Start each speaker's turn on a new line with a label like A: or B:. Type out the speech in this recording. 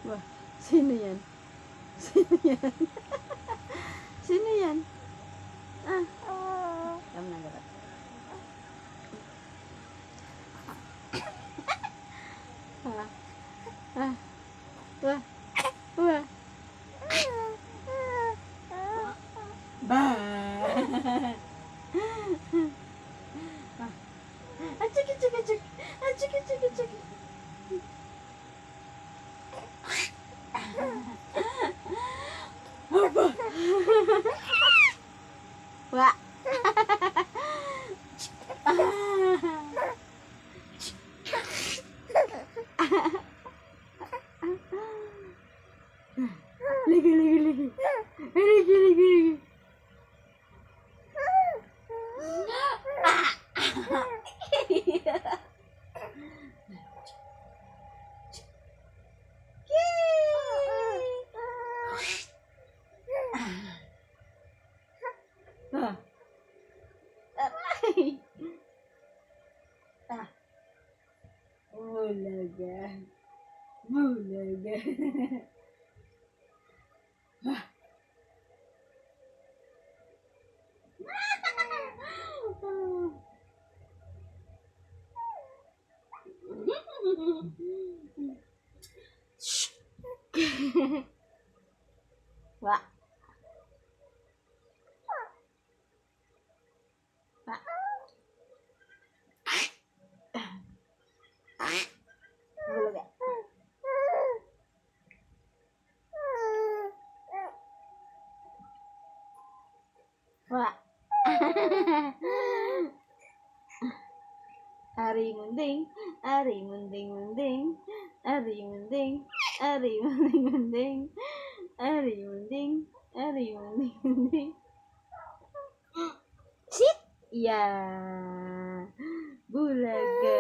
A: Wah, sino yan? Sino yan? Sino yan? Ah, kamu na dapat. Ah, ah, wah, wah. Ba. Achik, achik, achik. Achik, achik, achik. Apa? Wah. Lagi, lagi, lagi. Lagi, lagi, lagi. Ah. Aray. Ah. Bulaga. Bulaga. Ah. Wah. Wah. Bulaga. Wah. Ari munding, ari munding munding, ari munding, ari munding munding, ari munding, ari munding munding. Sit. Ya, bulaga.